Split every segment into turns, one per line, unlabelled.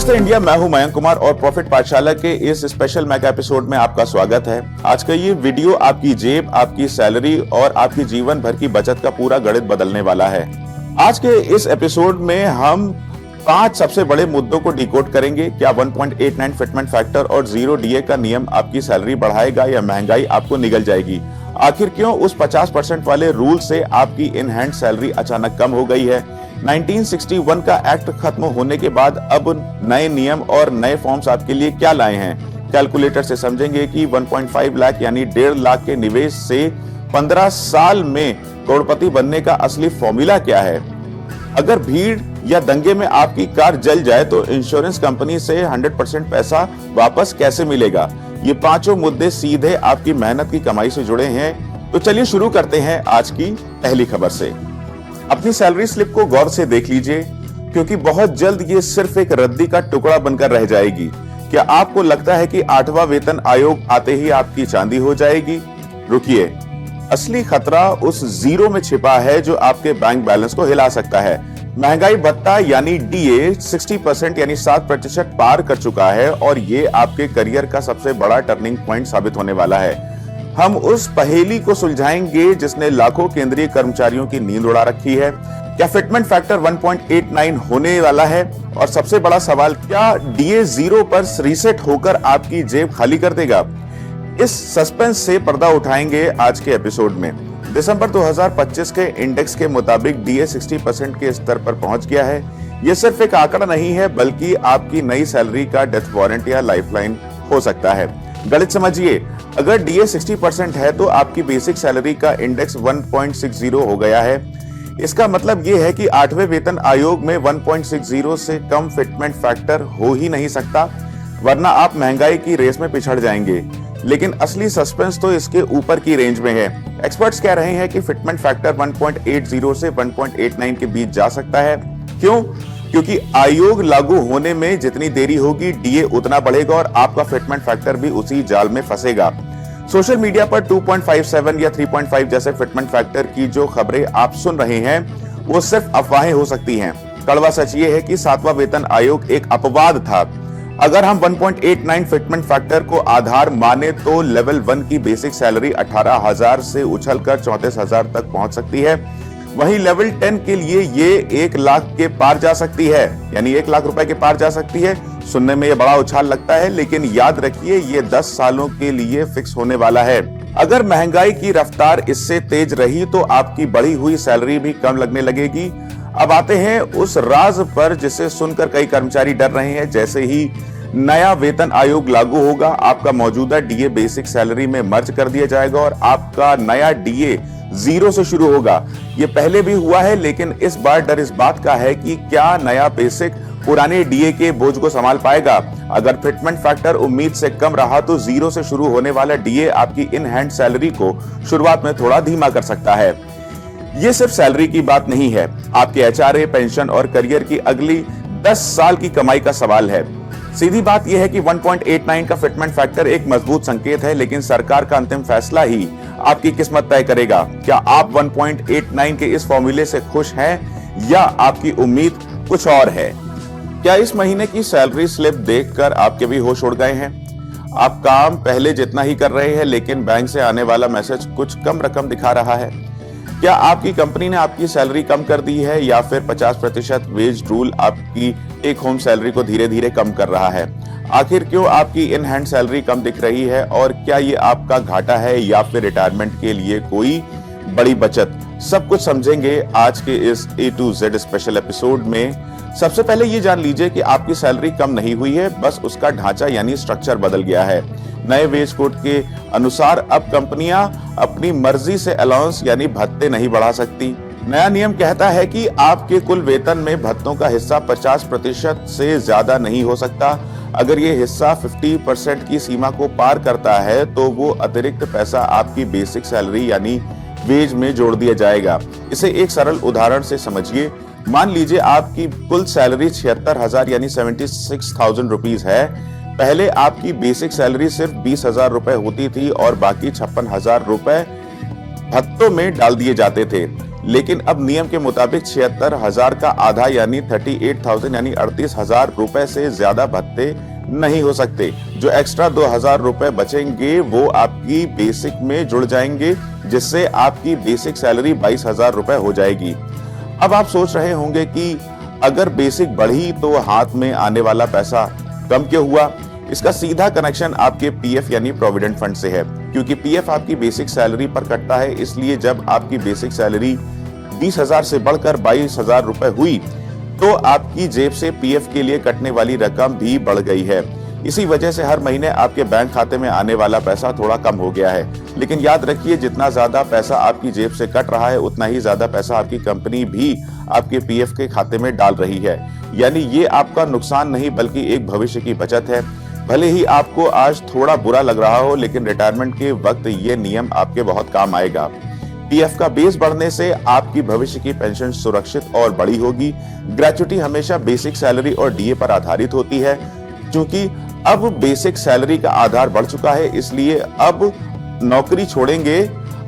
नमस्ते इंडिया, मैं हूं मयंक कुमार और प्रॉफिट पाठशाला के इस स्पेशल मेगा एपिसोड में आपका स्वागत है। आज का ये वीडियो आपकी जेब, आपकी सैलरी और आपकी जीवन भर की बचत का पूरा गणित बदलने वाला है। आज के इस एपिसोड में हम 5 सबसे बड़े मुद्दों को डिकोड करेंगे। क्या 1.89 फिटमेंट फैक्टर और 0 DA का नियम आपकी सैलरी बढ़ाएगा या महंगाई आपको निगल जाएगी? आखिर क्यों उस 50% वाले रूल से आपकी इन हैंड सैलरी अचानक कम हो गई है? 1961 का एक्ट खत्म होने के बाद अब नए नियम और नए फॉर्म्स आपके लिए क्या लाए हैं? कैलकुलेटर से समझेंगे कि 1.5 लाख यानी 1.5 लाख के निवेश से 15 साल में करोड़पति बनने का असली फॉर्मूला क्या है? अगर भीड़ या दंगे में आपकी कार जल जाए तो इंश्योरेंस कंपनी से 100% पैसा वापस कैसे मिलेगा? ये पांचों मुद्दे सीधे आपकी मेहनत की कमाई से जुड़े हैं। तो चलिए शुरू करते हैं आज की पहली खबर से। अपनी सैलरी स्लिप को गौर से देख लीजिए, क्योंकि बहुत जल्द ये सिर्फ एक रद्दी का टुकड़ा बनकर रह जाएगी। क्या आपको लगता है कि 8वां वेतन आयोग आते ही आपकी चांदी हो जाएगी? रुकिए, असली खतरा उस जीरो में छिपा है जो आपके बैंक बैलेंस को हिला सकता है। महंगाई भत्ता यानी DA 60% यानी 7% पार कर चुका है और ये आपके करियर का सबसे बड़ा टर्निंग पॉइंट साबित होने वाला है। हम उस पहेली को सुलझाएंगे जिसने लाखों केंद्रीय कर्मचारियों की नींद उड़ा रखी है। क्या फिटमेंट फैक्टर 1.89 होने वाला है? और सबसे बड़ा सवाल, क्या DA 0 पर रीसेट होकर आपकी जेब खाली कर देगा? इस सस्पेंस से पर्दा उठाएंगे आज के एपिसोड में। दिसंबर 2025 के इंडेक्स के मुताबिक DA 60% के स्तर पर पहुंच गया है। यह सिर्फ एक आंकड़ा नहीं है, बल्कि आपकी नई सैलरी का डेथ वारंट या लाइफलाइन हो सकता है। गणित समझिए, अगर DA 60% है तो आपकी बेसिक सैलरी का इंडेक्स 1.60 हो गया है। इसका मतलब यह है कि 8वें वेतन आयोग में 1.60 से कम फिटमेंट फैक्टर हो ही नहीं सकता, वरना आप महंगाई की रेस में पिछड़ जाएंगे। लेकिन असली सस्पेंस तो इसके ऊपर की रेंज में है। एक्सपर्ट्स कह रहे हैं कि फिटमेंट फैक्टर 1.80 से 1.89 के बीच जा सकता है। क्यों? क्योंकि आयोग लागू होने में जितनी देरी होगी, DA उतना बढ़ेगा और आपका फिटमेंट फैक्टर भी उसी जाल में फंसेगा। सोशल मीडिया पर 2.57 या 3.5 जैसे फिटमेंट फैक्टर की जो खबरें आप सुन रहे हैं, वो सिर्फ अफवाहें हो सकती हैं। कड़वा सच ये है कि 7वां वेतन आयोग एक अपवाद था। अगर हम 1.89 फिटमेंट फैक्टर को आधार माने तो लेवल 1 की बेसिक सैलरी 18,000 से उछलकर 34,000 तक पहुंच सकती है। वहीं लेवल 10 के लिए ये 1 लाख के पार जा सकती है, यानी 1 लाख रुपए के पार जा सकती है। सुनने में ये बड़ा उछाल लगता है, लेकिन याद रखिए ये 10 सालों के लिए फिक्स होने वाला है। अगर महंगाई की रफ्तार इससे तेज रही तो आपकी बढ़ी हुई सैलरी भी कम लगने लगेगी। अब आते हैं उस राज पर जिसे सुनकर कई कर्मचारी डर रहे हैं। जैसे ही नया वेतन आयोग लागू होगा, आपका मौजूदा DA बेसिक सैलरी में मर्ज कर दिया जाएगा और आपका नया DA 0 से शुरू होगा। ये पहले भी हुआ है, लेकिन इस बार डर इस बात का है कि क्या नया बेसिक पुराने DA के बोझ को संभाल पाएगा। अगर फिटमेंट फैक्टर उम्मीद से कम रहा तो 0 से शुरू होने वाला DA आपकी इन हैंड सैलरी को शुरुआत में थोड़ा धीमा कर सकता है। ये सिर्फ सैलरी की बात नहीं है, आपके HRA, पेंशन और करियर की अगली 10 साल की कमाई का सवाल है। सीधी बात यह है कि 1.89 का फिटमेंट फैक्टर एक मजबूत संकेत है, लेकिन सरकार का अंतिम फैसला ही आपकी किस्मत तय करेगा। क्या आप 1.89 के इस फॉर्मूले से खुश हैं या आपकी उम्मीद कुछ और है? क्या इस महीने की सैलरी स्लिप देखकर आपके भी होश उड़ गए हैं? आप काम पहले जितना ही कर रहे हैं, लेकिन बैंक से आने वाला मैसेज कुछ कम रकम दिखा रहा है। क्या आपकी कंपनी ने आपकी सैलरी कम कर दी है या फिर 50% वेज रूल आपकी टेक होम सैलरी को धीरे धीरे कम कर रहा है? आखिर क्यों आपकी इन हैंड सैलरी कम दिख रही है और क्या ये आपका घाटा है या फिर रिटायरमेंट के लिए कोई बड़ी बचत? सब कुछ समझेंगे आज के इस A to Z special episode में। सबसे पहले ये जान लीजिए कि आपकी सैलरी कम नहीं हुई है, बस उसका ढांचा यानी स्ट्रक्चर बदल गया है। नए वेज कोड के अनुसार अब कंपनियां अपनी मर्जी से अलाउंस यानी भत्ते नहीं बढ़ा सकती। नया नियम कहता है कि आपके कुल वेतन में भत्तों का हिस्सा 50% से ज्यादा नहीं हो सकता। अगर ये हिस्सा 50% की सीमा को पार करता है तो वो अतिरिक्त पैसा आपकी बेसिक सैलरी यानी वेज में जोड़ दिया जाएगा। इसे एक सरल उदाहरण से समझिए। मान लीजिए आपकी कुल सैलरी 76,000 यानी 76,000 रुपीज है। पहले आपकी बेसिक सैलरी सिर्फ 20,000 रुपए होती थी और बाकी 56,000 रुपए भत्तों में डाल दिए जाते थे। लेकिन अब नियम के मुताबिक 76,000 का आधा यानी 38,000 यानी 38,000 रुपए से ज्यादा भत्ते नहीं हो सकते। जो एक्स्ट्रा 2,000 रुपए बचेंगे वो आपकी बेसिक में जुड़ जाएंगे, जिससे आपकी बेसिक सैलरी 22,000 रुपए हो जाएगी। अब आप सोच रहे होंगे कि अगर बेसिक बढ़ी तो हाथ में आने वाला पैसा कम क्यों हुआ? इसका सीधा कनेक्शन आपके पीएफ यानी प्रोविडेंट फंड से है, क्योंकि पीएफ आपकी बेसिक सैलरी पर कटता है। इसलिए जब आपकी बेसिक सैलरी 20,000 से बढ़कर 22,000 रुपए हुई तो आपकी जेब से पीएफ के लिए कटने वाली रकम भी बढ़ गई है। इसी वजह से हर महीने आपके बैंक खाते में आने वाला पैसा थोड़ा कम हो गया है। लेकिन याद रखिए, जितना ज्यादा पैसा आपकी जेब से कट रहा है उतना ही ज्यादा पैसा आपकी कंपनी भी आपके पीएफ के खाते में डाल रही है। यानी ये आपका नुकसान नहीं बल्कि एक भविष्य की बचत है। भले ही आपको आज थोड़ा बुरा लग रहा हो, लेकिन रिटायरमेंट के वक्त ये नियम आपके बहुत काम आएगा। पीएफ का बेस बढ़ने से आपकी भविष्य की पेंशन सुरक्षित और बड़ी होगी। ग्रेच्युटी हमेशा बेसिक सैलरी और डीए पर आधारित होती है। क्योंकि अब बेसिक सैलरी का आधार बढ़ चुका है, इसलिए अब नौकरी छोड़ेंगे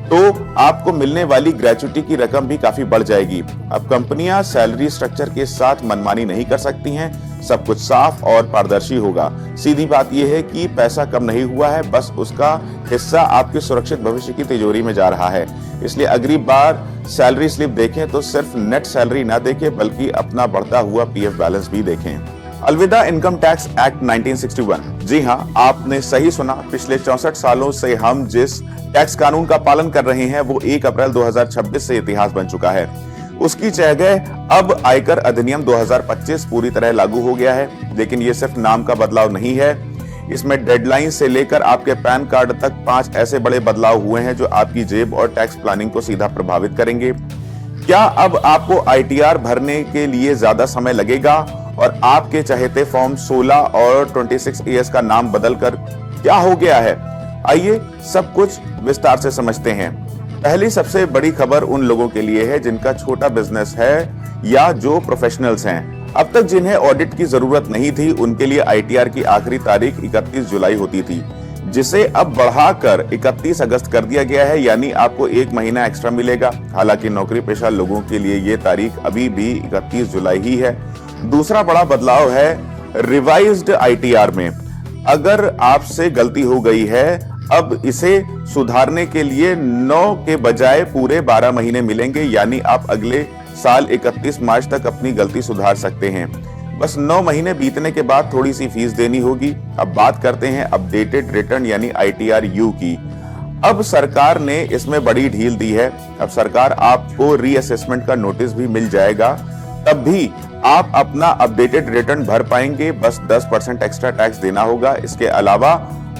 तो आपको मिलने वाली ग्रेच्युटी की रकम भी काफी बढ़ जाएगी। अब कंपनियां सैलरी स्ट्रक्चर के साथ मनमानी नहीं कर सकती हैं, सब कुछ साफ और पारदर्शी होगा। सीधी बात यह है कि पैसा कम नहीं हुआ है, बस उसका हिस्सा आपके सुरक्षित भविष्य की तिजोरी में जा रहा है। इसलिए अगली बार सैलरी स्लिप देखें तो सिर्फ नेट सैलरी ना देखें बल्कि अपना बढ़ता हुआ पीएफ बैलेंस भी देखें। अलविदा इनकम टैक्स एक्ट 1961। जी हाँ, आपने सही सुना। पिछले 64 सालों से हम जिस टैक्स कानून का पालन कर रहे हैं वो 1 अप्रैल 2026 से इतिहास बन चुका है। उसकी जगह अब आयकर अधिनियम 2025 पूरी तरह लागू हो गया है। लेकिन ये सिर्फ नाम का बदलाव नहीं है, इसमें डेडलाइन से लेकर आपके पैन कार्ड तक 5 ऐसे बड़े बदलाव हुए हैं जो आपकी जेब और टैक्स प्लानिंग को सीधा प्रभावित करेंगे। क्या अब आपको आईटीआर भरने के लिए ज्यादा समय लगेगा और आपके चहेते फॉर्म 16 और 26ES का नाम बदलकर क्या हो गया है? आइए सब कुछ विस्तार से समझते हैं। पहली सबसे बड़ी खबर उन लोगों के लिए है जिनका छोटा बिजनेस है या जो प्रोफेशनल्स हैं। अब तक जिन्हें ऑडिट की जरूरत नहीं थी उनके लिए आईटीआर की आखिरी तारीख 31 जुलाई होती थी, जिसे अब बढ़ाकर 31 अगस्त कर दिया गया है। यानी आपको 1 महीना एक्स्ट्रा मिलेगा। हालांकि नौकरी पेशा लोगों के लिए ये तारीख अभी भी 31 जुलाई ही है। दूसरा बड़ा बदलाव है रिवाइज्ड आईटीआर में। अगर आपसे गलती हो गई है, अब इसे सुधारने के लिए 9 के बजाय पूरे 12 महीने मिलेंगे। यानी आप अगले साल 31 मार्च तक अपनी गलती सुधार सकते हैं। बस 9 महीने बीतने के बाद थोड़ी सी फीस देनी होगी। अब बात करते हैं अपडेटेड रिटर्न यानी आईटीआर यू की। अब सरकार ने इसमें बड़ी ढील दी है। अब सरकार आपको रीअसेसमेंट का नोटिस भी मिल जाएगा, तब भी आप अपना अपडेटेड रिटर्न भर पाएंगे। बस 10% एक्स्ट्रा टैक्स देना होगा। इसके अलावा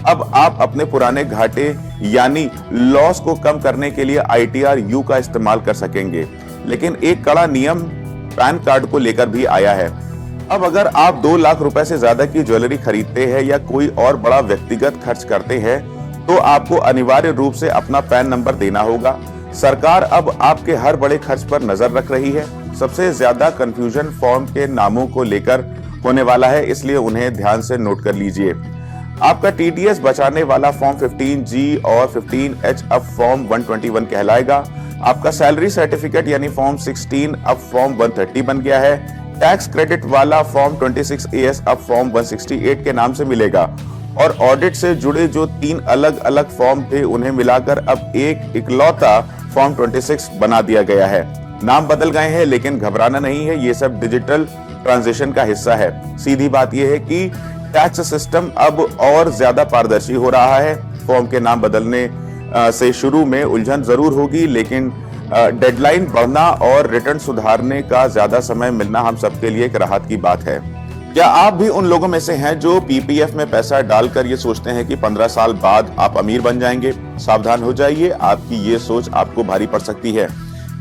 अब आप अपने पुराने घाटे यानी लॉस को कम करने के लिए आईटीआर यू का इस्तेमाल कर सकेंगे। लेकिन एक कड़ा नियम पैन कार्ड को लेकर भी आया है। अब अगर आप 2 लाख रुपए से ज्यादा की ज्वेलरी खरीदते हैं या कोई और बड़ा व्यक्तिगत खर्च करते हैं तो आपको अनिवार्य रूप से अपना पैन नंबर देना होगा। सरकार अब आपके हर बड़े खर्च पर नजर रख रही है। सबसे ज्यादा कंफ्यूजन फॉर्म के नामों को लेकर होने वाला है, इसलिए उन्हें ध्यान से नोट कर लीजिए। आपका टीडीएस बचाने वाला फॉर्म 15G और 15H अब फॉर्म 121 कहलाएगा। आपका सैलरी सर्टिफिकेट यानी फॉर्म 16 अब फॉर्म 130 बन गया है। टैक्स क्रेडिट वाला फॉर्म 26AS अब फॉर्म 168 के नाम से मिलेगा। और ऑडिट से जुड़े जो 3 अलग अलग फॉर्म थे उन्हें मिलाकर अब एक इकलौता फॉर्म 26 बना दिया गया है। नाम बदल गए हैं लेकिन घबराना नहीं है, ये सब डिजिटल ट्रांजिशन का हिस्सा है। सीधी बात यह है कि टैक्स सिस्टम अब और ज्यादा पारदर्शी हो रहा है। फॉर्म के नाम बदलने से शुरू में उलझन जरूर होगी, लेकिन डेडलाइन बढ़ना और रिटर्न सुधारने का ज्यादा समय मिलना हम सबके लिए एक राहत की बात है। क्या आप भी उन लोगों में से हैं जो पीपीएफ में पैसा डालकर ये सोचते हैं कि 15 साल बाद आप अमीर बन जाएंगे? सावधान हो जाइए, आपकी ये सोच आपको भारी पड़ सकती है।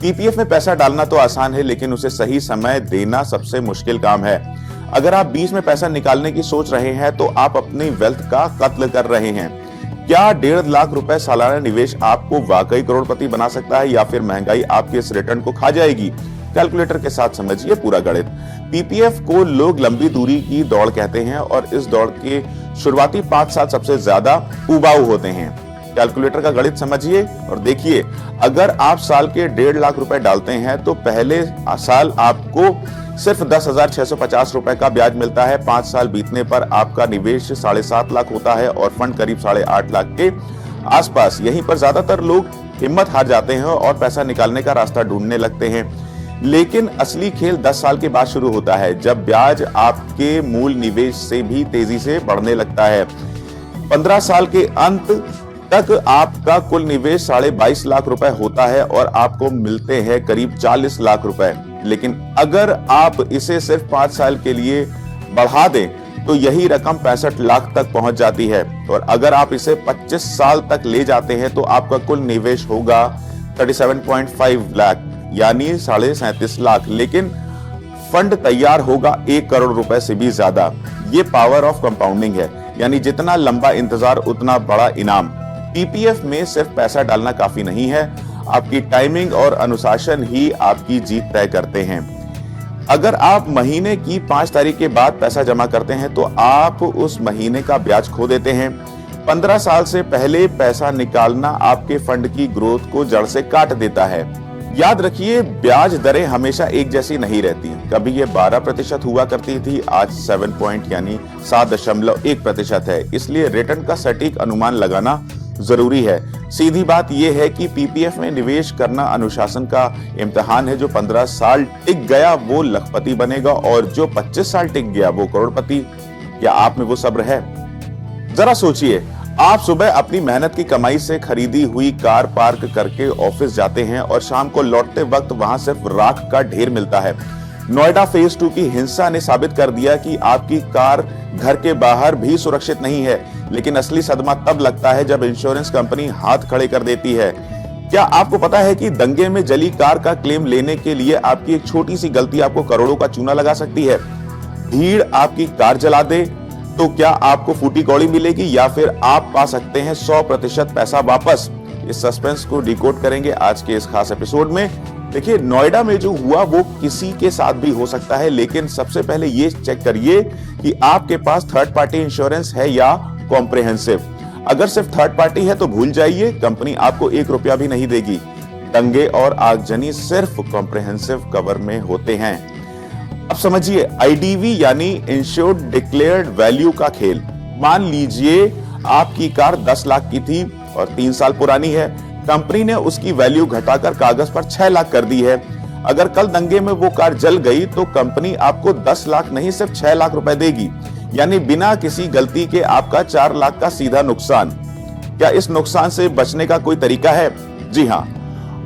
पीपीएफ में पैसा डालना तो आसान है, लेकिन उसे सही समय देना सबसे मुश्किल काम है। अगर आप बीच में पैसा निकालने की सोच रहे हैं तो आप अपनी वेल्थ का कत्ल कर रहे हैं। क्या 1.5 लाख रुपए सालाना निवेश आपको वाकई करोड़पति बना सकता है या फिर महंगाई आपके इस रिटर्न को खा जाएगी? कैलकुलेटर के साथ समझिए पूरा गणित। पीपीएफ को लोग लंबी दूरी की दौड़ कहते हैं और इस दौड़ के शुरुआती 5 साल सबसे ज्यादा उबाऊ होते हैं। कैलकुलेटर का गणित समझिए और देखिए, अगर आप साल के 1.5 लाख रुपए डालते हैं तो पहले साल आपको सिर्फ 10,650 रुपए का ब्याज मिलता है। 5 साल बीतने पर आपका निवेश 7.5 लाख होता है और फंड करीब 8.5 लाख के आसपास। यहीं पर ज्यादातर लोग हिम्मत हार जाते हैं और पैसा निकालने का रास्ता ढूंढने लगते हैं। लेकिन असली खेल 10 साल के बाद शुरू होता है, जब ब्याज आपके मूल निवेश से भी तेजी से बढ़ने लगता है। 15 साल के अंत तक आपका कुल निवेश 22.5 लाख रुपए होता है और आपको मिलते हैं करीब 40 लाख रुपए। लेकिन अगर आप इसे सिर्फ 5 साल के लिए बढ़ा दें तो यही रकम 65 लाख तक पहुंच जाती है। और अगर आप इसे 25 साल तक ले जाते हैं तो आपका कुल निवेश होगा 37.5 लाख यानी 37.5 लाख। लेकिन फंड तैयार होगा 1 करोड़ रुपए से भी ज्यादा। ये पावर ऑफ कंपाउंडिंग है, यानी जितना लंबा इंतजार उतना बड़ा इनाम। पीपीएफ में सिर्फ पैसा डालना काफी नहीं है, आपकी टाइमिंग और अनुशासन ही आपकी जीत तय करते हैं। अगर आप महीने की 5 तारीख के बाद पैसा जमा करते हैं तो आप उस महीने का ब्याज खो देते हैं। 15 साल से पहले पैसा निकालना आपके फंड की ग्रोथ को जड़ से काट देता है। याद रखिए, ब्याज दरें हमेशा एक जैसी नहीं रहती। कभी ये 12% हुआ करती थी, आज 7.1% है। इसलिए रिटर्न का सटीक अनुमान लगाना जरूरी है। सीधी बात यह है कि पीपीएफ में निवेश करना अनुशासन का इम्तिहान है। जो 15 साल टिक गया वो लखपति बनेगा और जो 25 साल टिक गया वो करोड़पति। क्या आप में वो सब्र है? जरा सोचिए, आप सुबह अपनी मेहनत की कमाई से खरीदी हुई कार पार्क करके ऑफिस जाते हैं और शाम को लौटते वक्त वहां सिर्फ राख का ढेर मिलता है। नोएडा फेज 2 की हिंसा ने साबित कर दिया कि आपकी कार घर के बाहर भी सुरक्षित नहीं है। लेकिन असली सदमा तब लगता है जब इंश्योरेंस कंपनी हाथ खड़े कर देती है। क्या आपको पता है कि दंगे में जली कार का क्लेम लेने के लिए आपकी एक छोटी सी गलती आपको करोड़ों का चूना लगा सकती है? भीड़ आपकी कार जला दे तो क्या आपको फूटी कौड़ी मिलेगी या फिर आप पा सकते हैं 100% पैसा वापस? इस सस्पेंस को डिकोड करेंगे आज के इस खास एपिसोड में। देखिए, नोएडा में जो हुआ वो किसी के साथ भी हो सकता है, लेकिन सबसे पहले ये चेक करिए कि आपके पास थर्ड पार्टी इंश्योरेंस है या कॉम्प्रिहेंसिव। अगर सिर्फ थर्ड पार्टी है तो भूल जाइए, कंपनी आपको 1 रुपया भी नहीं देगी। दंगे और आगजनी सिर्फ कॉम्प्रिहेंसिव कवर में होते हैं। अब समझिए, आईडीवी यानी इंश्योर्ड डिक्लेयर्ड वैल्यू का खेल। मान लीजिए आपकी कार 10 लाख की थी और 3 साल पुरानी है। कंपनी ने उसकी वैल्यू घटाकर कागज पर 6 लाख कर दी है। अगर कल दंगे में वो कार जल गई तो कंपनी आपको 10 लाख नहीं सिर्फ 6 लाख रुपए देगी, यानी बिना किसी गलती के आपका 4 लाख का सीधा नुकसान। क्या इस नुकसान से बचने का कोई तरीका है? जी हाँ,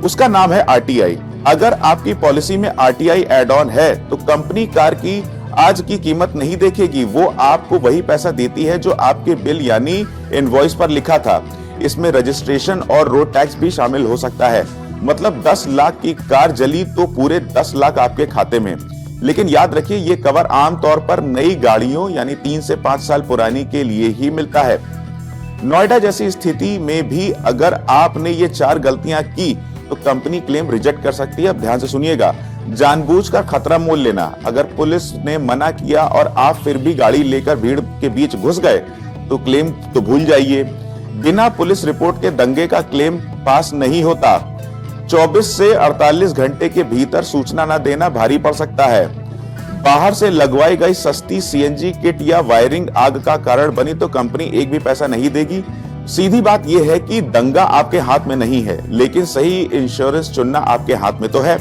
उसका नाम है आरटीआई। अगर आपकी पॉलिसी में आरटीआई एड ऑन है तो कंपनी कार की आज की कीमत नहीं देखेगी, वो आपको वही पैसा देती है जो आपके बिल यानी इनवॉइस पर लिखा था। इसमें रजिस्ट्रेशन और रोड टैक्स भी शामिल हो सकता है। मतलब 10 लाख की कार जली तो पूरे 10 लाख आपके खाते में। लेकिन याद रखिए, ये कवर आमतौर पर नई गाड़ियों यानी 3 से 5 साल पुरानी के लिए ही मिलता है। नोएडा जैसी स्थिति में भी अगर आपने ये 4 गलतियां की तो कंपनी क्लेम रिजेक्ट कर सकती है। अब ध्यान से सुनिएगा, जानबूझकर खतरा मोल लेना। अगर पुलिस ने मना किया और आप फिर भी गाड़ी लेकर भीड़ के बीच घुस गए तो क्लेम तो भूल जाइए। बिना पुलिस रिपोर्ट के दंगे का क्लेम पास नहीं होता। 24 से 48 घंटे के भीतर सूचना न देना भारी पड़ सकता है। बाहर से लगवाई गई सस्ती सीएनजी किट या वायरिंग आग का कारण बनी तो कंपनी एक भी पैसा नहीं देगी। सीधी बात यह है कि दंगा आपके हाथ में नहीं है, लेकिन सही इंश्योरेंस चुनना आपके हाथ में तो है।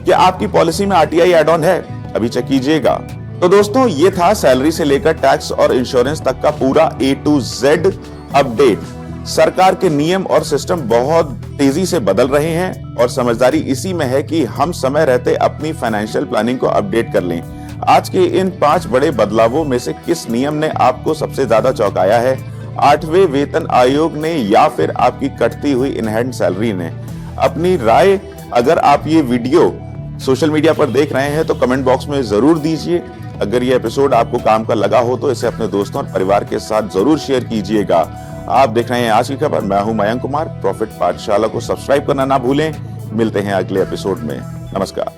क्या आपकी पॉलिसी में आरटीआई एड ऑन है? अभी चेक कीजिएगा। तो दोस्तों, ये था सैलरी से लेकर टैक्स और इंश्योरेंस तक का पूरा A to Z अपडेट। सरकार के नियम और सिस्टम बहुत तेजी से बदल रहे हैं और समझदारी इसी में है कि हम समय रहते अपनी फाइनेंशियल प्लानिंग को अपडेट कर लें। आज के इन 5 बड़े बदलावों में से किस नियम ने आपको सबसे ज्यादा चौंकाया है? 8वें वेतन आयोग ने या फिर आपकी कटती हुई इनहैंड सैलरी ने? अपनी राय अगर आप ये वीडियो सोशल मीडिया पर देख रहे हैं तो कमेंट बॉक्स में जरूर दीजिए। अगर ये एपिसोड आपको काम का लगा हो तो इसे अपने दोस्तों और परिवार के साथ जरूर शेयर कीजिएगा। आप देख रहे हैं आज की खबर। मैं हूं मयंक कुमार। प्रॉफिट पाठशाला को सब्सक्राइब करना ना भूलें। मिलते हैं अगले एपिसोड में। नमस्कार।